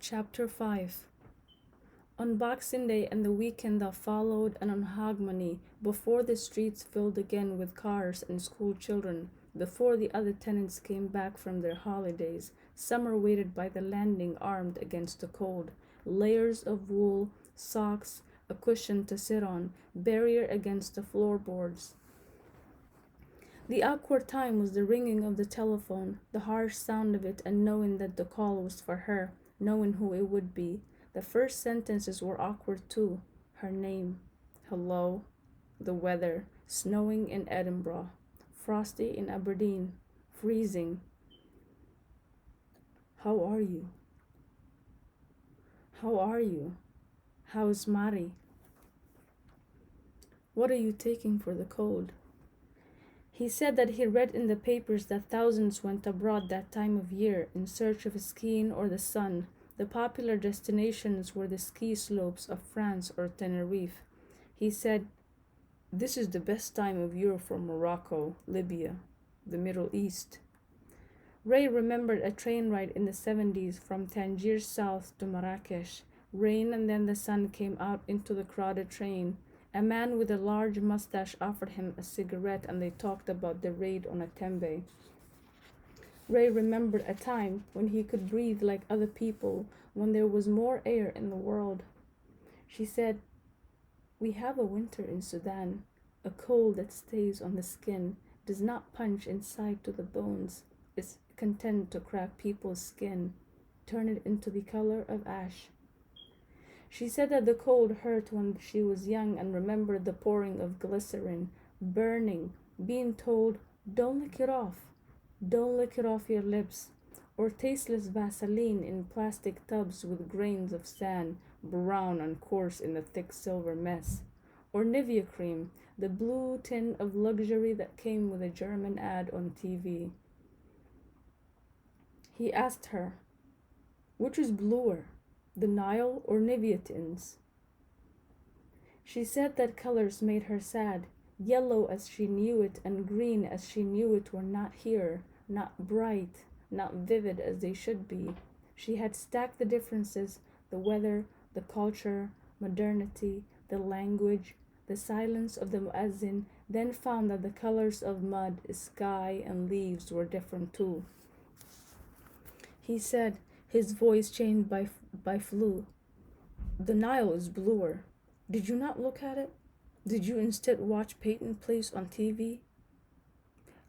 Chapter 5. On Boxing Day and the weekend that followed, and on Hogmanay, before the streets filled again with cars and school children, before the other tenants came back from their holidays, summer waited by the landing armed against the cold. Layers of wool, socks, a cushion to sit on, barrier against the floorboards. The awkward time was the ringing of the telephone, the harsh sound of it, and knowing that the call was for her, knowing who it would be. The first sentences were awkward too. Her name. Hello. The weather. Snowing in Edinburgh. Frosty in Aberdeen. Freezing. How are you? How are you? How's Mari? What are you taking for the cold? He said that he read in the papers that thousands went abroad that time of year in search of skiing or the sun. The popular destinations were the ski slopes of France or Tenerife. He said, "This is the best time of year for Morocco, Libya, the Middle East." Ray remembered a train ride in the 70s from Tangier south to Marrakesh. Rain, and then the sun came out into the crowded train. A man with a large mustache offered him a cigarette, and they talked about the raid on Atembe. Ray remembered a time when he could breathe like other people, when there was more air in the world. She said, "We have a winter in Sudan, a cold that stays on the skin, does not punch inside to the bones, is content to crack people's skin, turn it into the color of ash." She said that the cold hurt when she was young and remembered the pouring of glycerin, burning, being told, "Don't lick it off. Don't lick it off your lips," or tasteless Vaseline in plastic tubs with grains of sand, brown and coarse in the thick silver mess, or Nivea cream, the blue tin of luxury that came with a German ad on TV. He asked her, "Which is bluer, the Nile or Nivea tins?" She said that colors made her sad. Yellow as she knew it and green as she knew it were not here, not bright, not vivid as they should be. She had stacked the differences, the weather, the culture, modernity, the language, the silence of the muezzin, then found that the colors of mud, sky, and leaves were different too. He said, his voice changed by flu, "The Nile is bluer. Did you not look at it? Did you instead watch Peyton Place on TV?"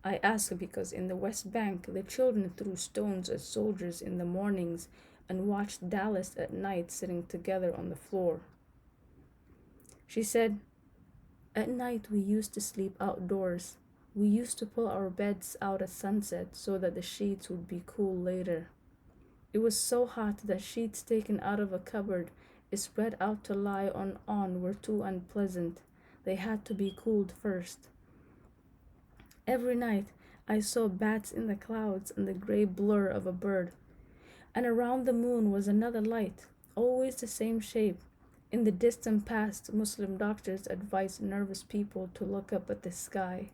I ask because in the West Bank, the children threw stones at soldiers in the mornings and watched Dallas at night sitting together on the floor. She said, "At night we used to sleep outdoors. We used to pull our beds out at sunset so that the sheets would be cool later. It was so hot that sheets taken out of a cupboard spread out to lie on were too unpleasant. They had to be cooled first. Every night I saw bats in the clouds and the gray blur of a bird. And around the moon was another light, always the same shape. In the distant past, Muslim doctors advised nervous people to look up at the sky.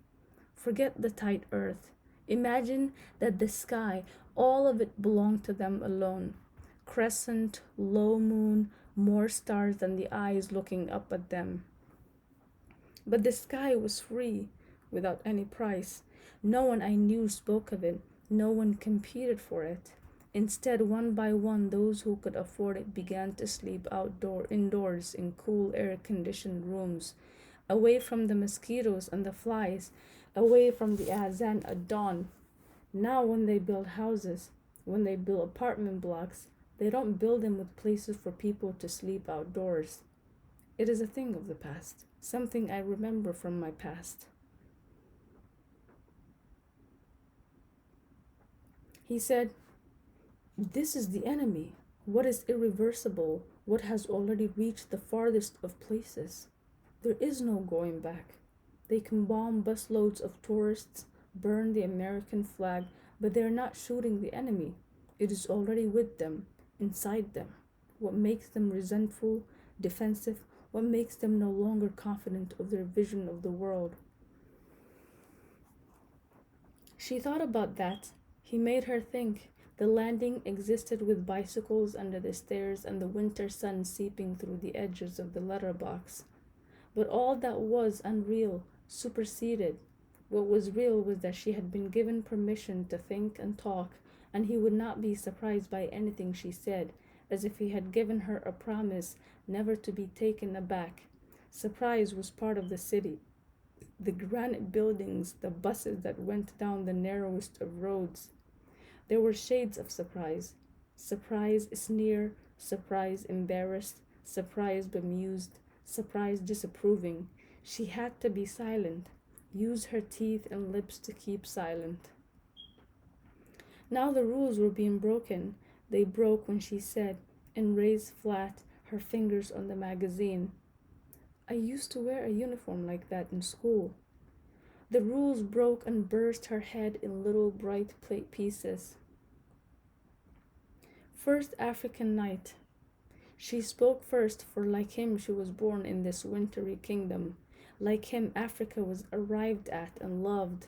Forget the tight earth. Imagine that the sky, all of it belonged to them alone. Crescent, low moon, more stars than the eyes looking up at them. But the sky was free, without any price. No one I knew spoke of it. No one competed for it. Instead, one by one, those who could afford it began to sleep indoors in cool air-conditioned rooms, away from the mosquitoes and the flies, away from the azan at dawn. Now when they build houses, when they build apartment blocks, they don't build them with places for people to sleep outdoors. It is a thing of the past, something I remember from my past." He said, "This is the enemy. What is irreversible, what has already reached the farthest of places. There is no going back. They can bomb busloads of tourists, burn the American flag, but they are not shooting the enemy. It is already with them, inside them. What makes them resentful, defensive, what makes them no longer confident of their vision of the world?" She thought about that. He made her think. The landing existed with bicycles under the stairs and the winter sun seeping through the edges of the letterbox. But all that was unreal superseded. What was real was that she had been given permission to think and talk, and he would not be surprised by anything she said, as if he had given her a promise never to be taken aback. Surprise was part of the city. The granite buildings, the buses that went down the narrowest of roads. There were shades of surprise. Surprise sneer, surprise embarrassed, surprise bemused, surprise disapproving. She had to be silent, use her teeth and lips to keep silent. Now the rules were being broken. They broke when she said, and raised flat her fingers on the magazine, I used to wear a uniform like that in school. The rules broke and burst her head in little bright plate pieces. First African night. She spoke first, for like him she was born in this wintry kingdom. Like him Africa was arrived at and loved.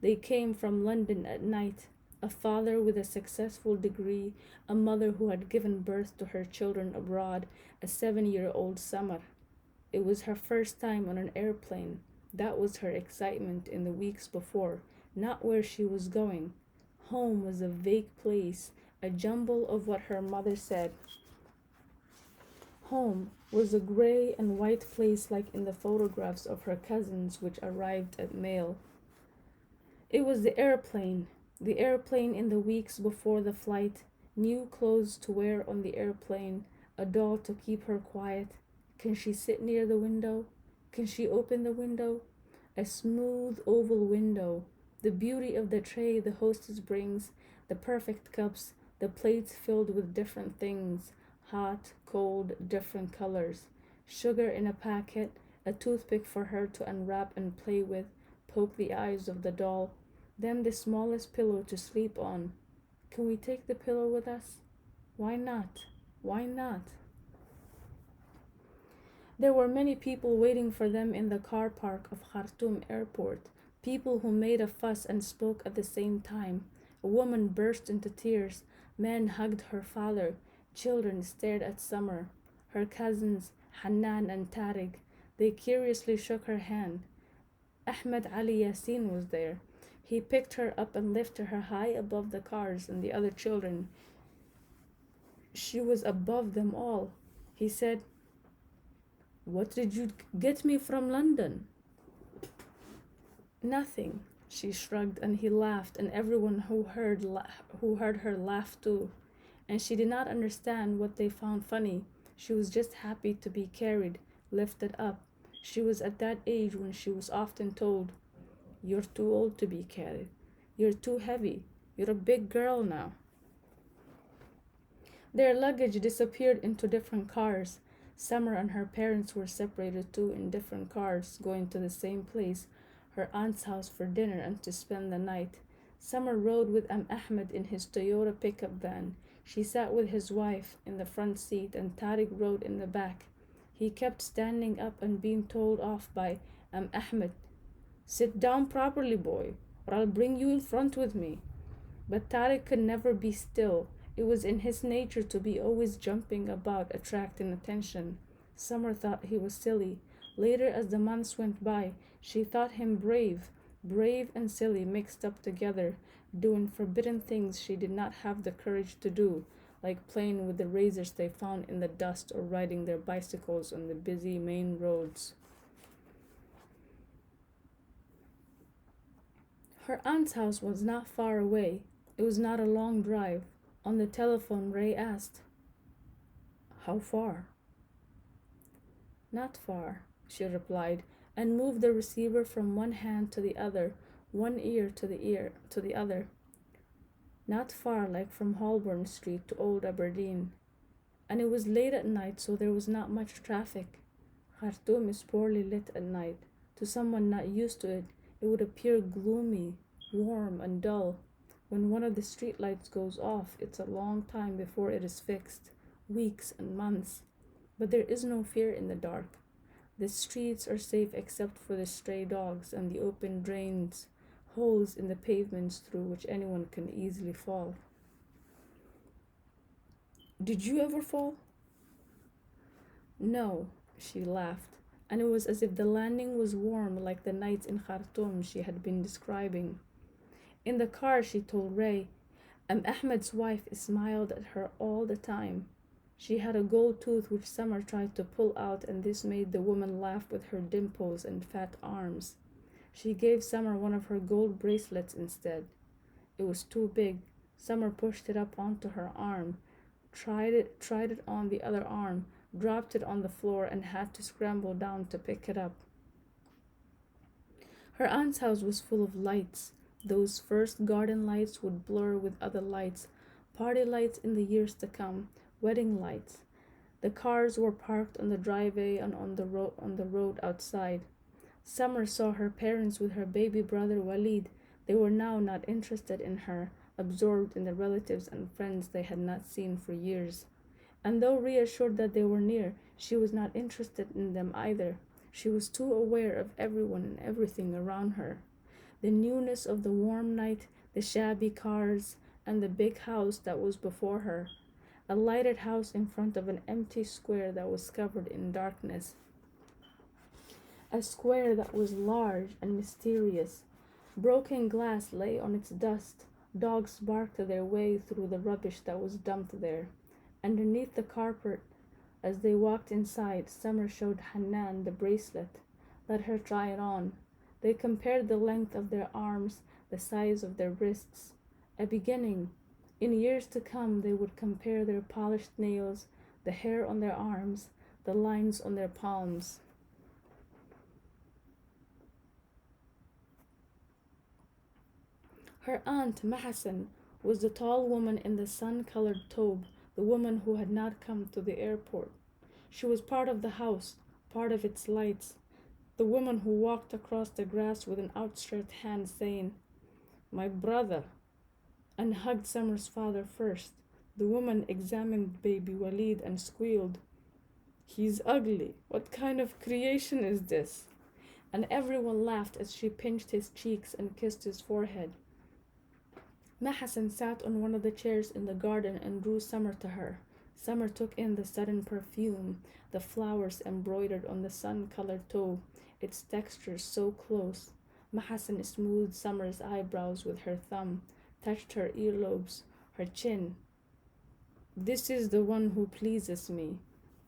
They came from London at night, a father with a successful degree, a mother who had given birth to her children abroad, a 7-year-old Summer. It was her first time on an airplane. That was her excitement in the weeks before, not where she was going. Home was a vague place, a jumble of what her mother said. Home was a gray and white place like in the photographs of her cousins which arrived at mail. It was the airplane in the weeks before the flight, new clothes to wear on the airplane, a doll to keep her quiet. Can she sit near the window? Can she open the window? A smooth oval window. The beauty of the tray the hostess brings, the perfect cups, the plates filled with different things, hot, cold, different colors. Sugar in a packet, a toothpick for her to unwrap and play with, poke the eyes of the doll. Then the smallest pillow to sleep on. Can we take the pillow with us? Why not? Why not? There were many people waiting for them in the car park of Khartoum airport, people who made a fuss and spoke at the same time. A woman burst into tears, men hugged her father, children stared at Summer. Her cousins, Hanan and Tariq, they curiously shook her hand. Ahmed Ali Yassin was there. He picked her up and lifted her high above the cars and the other children. She was above them all. He said, What did you get me from London? Nothing, she shrugged, and he laughed, and everyone who heard her laughed too. And she did not understand what they found funny. She was just happy to be carried, lifted up. She was at that age when she was often told, You're too old to be carried. You're too heavy. You're a big girl now. Their luggage disappeared into different cars. Summer and her parents were separated too in different cars, going to the same place, her aunt's house for dinner and to spend the night. Summer rode with Ahmed in his Toyota pickup van. She sat with his wife in the front seat and Tariq rode in the back. He kept standing up and being told off by Ahmed, Sit down properly, boy, or I'll bring you in front with me. But Tariq could never be still. It was in his nature to be always jumping about, attracting attention. Summer thought he was silly. Later, as the months went by, she thought him brave and silly mixed up together, doing forbidden things she did not have the courage to do, like playing with the razors they found in the dust or riding their bicycles on the busy main roads. Her aunt's house was not far away. It was not a long drive. On the telephone, Ray asked, How far? Not far, she replied, and moved the receiver from one hand to the other, one ear to the other. Not far, like from Holborn Street to Old Aberdeen. And it was late at night, so there was not much traffic. Khartoum is poorly lit at night. To someone not used to it, it would appear gloomy, warm, and dull. When one of the street lights goes off, it's a long time before it is fixed, weeks and months. But there is no fear in the dark. The streets are safe except for the stray dogs and the open drains, holes in the pavements through which anyone can easily fall. Did you ever fall? No, she laughed, and it was as if the landing was warm like the nights in Khartoum she had been describing. In the car, she told Ray, Ahmed's wife smiled at her all the time. She had a gold tooth which Summer tried to pull out, and this made the woman laugh with her dimples and fat arms. She gave Summer one of her gold bracelets instead. It was too big. Summer pushed it up onto her arm, tried it on the other arm, dropped it on the floor, and had to scramble down to pick it up. Her aunt's house was full of lights. Those first garden lights would blur with other lights, party lights in the years to come, wedding lights. The cars were parked on the driveway and on the road outside. Summer saw her parents with her baby brother Walid. They were now not interested in her, absorbed in the relatives and friends they had not seen for years. And though reassured that they were near, she was not interested in them either. She was too aware of everyone and everything around her. The newness of the warm night, the shabby cars, and the big house that was before her. A lighted house in front of an empty square that was covered in darkness. A square that was large and mysterious. Broken glass lay on its dust. Dogs barked their way through the rubbish that was dumped there. Underneath the carpet, as they walked inside, Summer showed Hanan the bracelet. Let her try it on. They compared the length of their arms, the size of their wrists. A beginning. In years to come, they would compare their polished nails, the hair on their arms, the lines on their palms. Her aunt, Mahasan, was the tall woman in the sun-colored tobe, the woman who had not come to the airport. She was part of the house, part of its lights, the woman who walked across the grass with an outstretched hand saying, My brother, and hugged Summer's father first. The woman examined baby Walid and squealed, He's ugly. What kind of creation is this? And everyone laughed as she pinched his cheeks and kissed his forehead. Mahasan sat on one of the chairs in the garden and drew Summer to her. Summer took in the sudden perfume, the flowers embroidered on the sun-colored toe, its texture so close. Mahasan smoothed Summer's eyebrows with her thumb, touched her earlobes, her chin. This is the one who pleases me,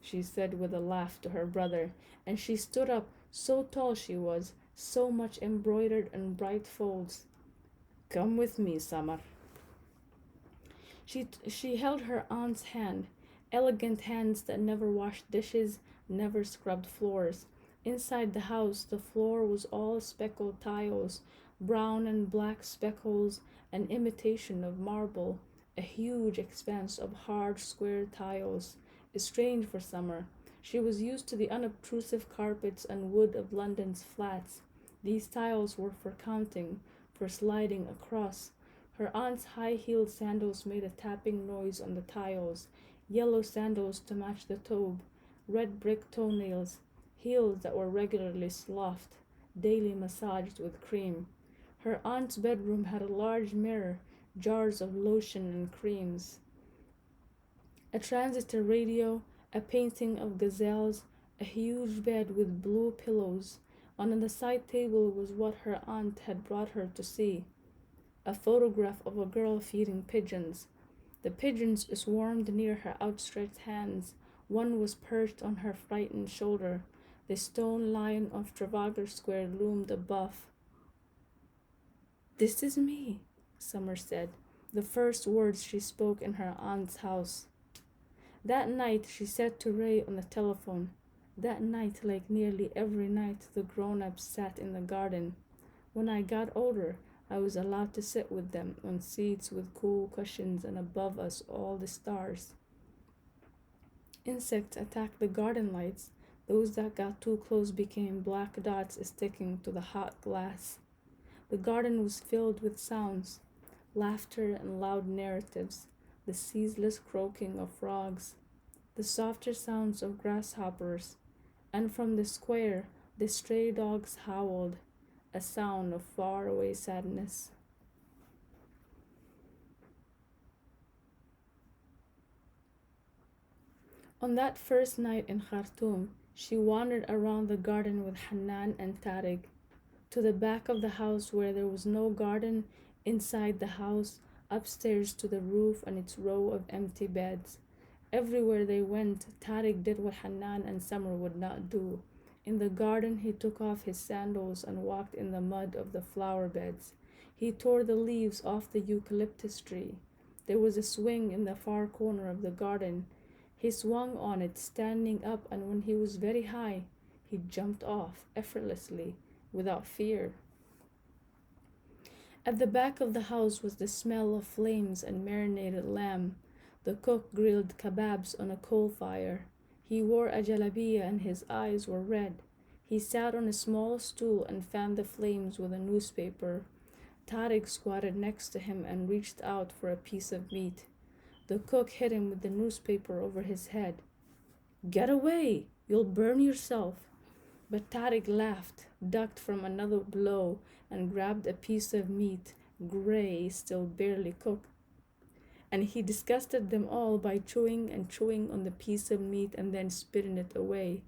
she said with a laugh to her brother, and she stood up, so tall she was, so much embroidered and bright folds. Come with me, Summer. She held her aunt's hand, elegant hands that never washed dishes, never scrubbed floors. Inside the house, the floor was all speckled tiles, brown and black speckles, an imitation of marble, a huge expanse of hard, square tiles. Strange for Summer. She was used to the unobtrusive carpets and wood of London's flats. These tiles were for counting, for sliding across. Her aunt's high-heeled sandals made a tapping noise on the tiles, yellow sandals to match the tobe, red brick toenails, heels that were regularly sloughed, daily massaged with cream. Her aunt's bedroom had a large mirror, jars of lotion and creams, a transistor radio, a painting of gazelles, a huge bed with blue pillows. On the side table was what her aunt had brought her to see, a photograph of a girl feeding pigeons. The pigeons swarmed near her outstretched hands. One was perched on her frightened shoulder. The stone lion of Trafalgar Square loomed above. This is me, Summer said, the first words she spoke in her aunt's house. That night, she said to Ray on the telephone, that night, like nearly every night, the grown-ups sat in the garden. When I got older, I was allowed to sit with them on seats with cool cushions and above us all the stars. Insects attacked the garden lights. Those that got too close became black dots sticking to the hot glass. The garden was filled with sounds, laughter and loud narratives, the ceaseless croaking of frogs, the softer sounds of grasshoppers, and from the square the stray dogs howled, a sound of far-away sadness. On that first night in Khartoum, she wandered around the garden with Hanan and Tariq, to the back of the house where there was no garden, inside the house, upstairs to the roof and its row of empty beds. Everywhere they went, Tariq did what Hanan and Summer would not do. In the garden, he took off his sandals and walked in the mud of the flower beds. He tore the leaves off the eucalyptus tree. There was a swing in the far corner of the garden. He swung on it, standing up, and when he was very high, he jumped off effortlessly, without fear. At the back of the house was the smell of flames and marinated lamb. The cook grilled kebabs on a coal fire. He wore a jalabiya and his eyes were red. He sat on a small stool and fanned the flames with a newspaper. Tariq squatted next to him and reached out for a piece of meat. The cook hit him with the newspaper over his head. "Get away! You'll burn yourself." But Tariq laughed, ducked from another blow, and grabbed a piece of meat, gray, still barely cooked. And he disgusted them all by chewing and chewing on the piece of meat and then spitting it away.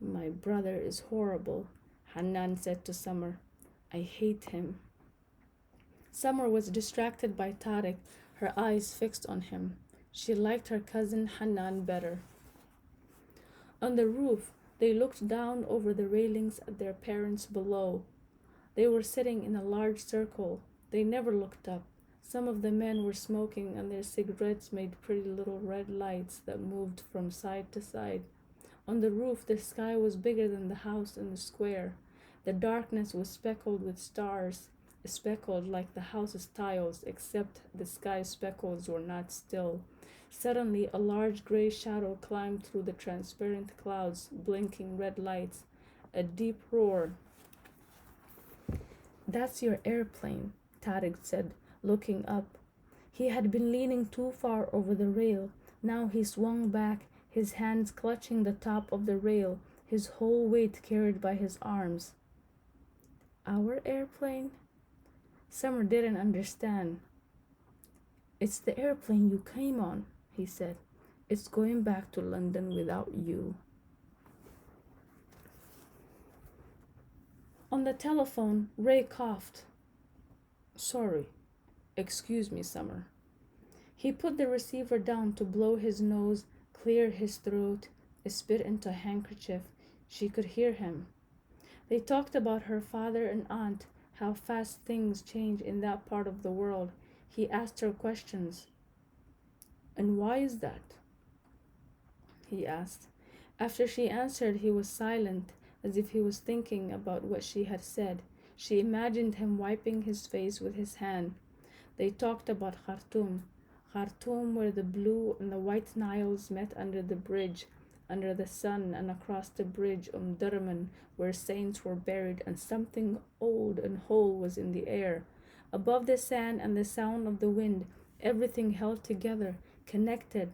"My brother is horrible," Hanan said to Summer. "I hate him." Summer was distracted by Tariq, her eyes fixed on him. She liked her cousin Hanan better. On the roof, they looked down over the railings at their parents below. They were sitting in a large circle. They never looked up. Some of the men were smoking, and their cigarettes made pretty little red lights that moved from side to side. On the roof, the sky was bigger than the house in the square. The darkness was speckled with stars, speckled like the house's tiles, except the sky speckles were not still. Suddenly, a large gray shadow climbed through the transparent clouds, blinking red lights. A deep roar. "That's your airplane," Tariq said, looking up. He had been leaning too far over the rail. Now he swung back, his hands clutching the top of the rail, his whole weight carried by his arms. "Our airplane?" Summer didn't understand. "It's the airplane you came on," he said. "It's going back to London without you." On the telephone, Ray coughed. "Sorry. Excuse me, Summer." He put the receiver down to blow his nose, clear his throat, spit into a handkerchief. She could hear him. They talked about her father and aunt, how fast things change in that part of the world. He asked her questions. "And why is that?" he asked. After she answered, he was silent, as if he was thinking about what she had said. She imagined him wiping his face with his hand. They talked about Khartoum, where the blue and the white Niles met under the bridge, under the sun, and across the bridge Durman, where saints were buried, and something old and whole was in the air. Above the sand and the sound of the wind, everything held together, connected.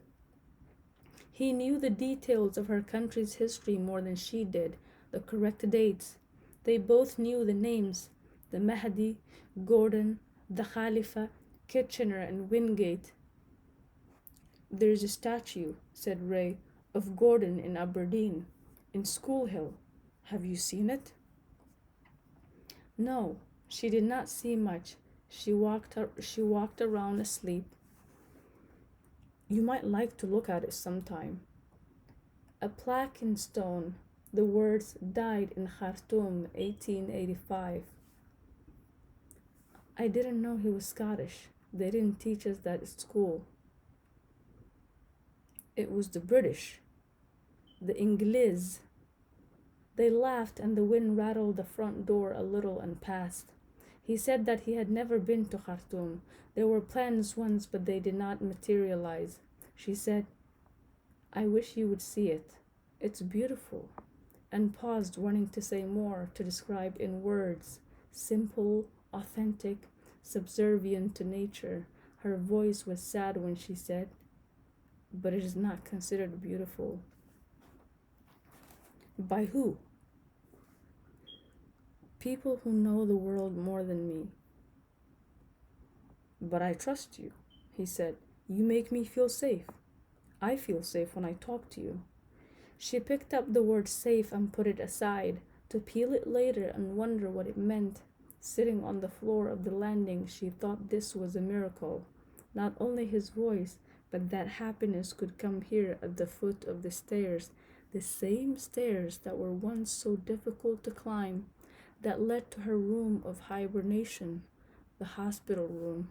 He knew the details of her country's history more than she did, the correct dates. They both knew the names, the Mahdi, Gordon, the Khalifa, Kitchener, and Wingate. "There's a statue," said Ray, "of Gordon in Aberdeen, in School Hill. Have you seen it?" No, she did not see much. She walked around asleep. "You might like to look at it sometime." A plaque in stone, the words "Died in Khartoum, 1885. "I didn't know he was Scottish. They didn't teach us that at school." "It was the British. The Inglis." They laughed, and the wind rattled the front door a little and passed. He said that he had never been to Khartoum. There were plans once, but they did not materialize. She said, "I wish you would see it. It's beautiful," and paused, wanting to say more, to describe in words, simple, authentic, subservient to nature. Her voice was sad when she said, "But it is not considered beautiful." "By who?" "People who know the world more than me." "But I trust you," he said. "You make me feel safe." I feel safe when I talk to you. She picked up the word safe and put it aside, to peel it later and wonder what it meant. Sitting on the floor of the landing, she thought this was a miracle. Not only his voice, but that happiness could come here at the foot of the stairs, the same stairs that were once so difficult to climb, that led to her room of hibernation, the hospital room.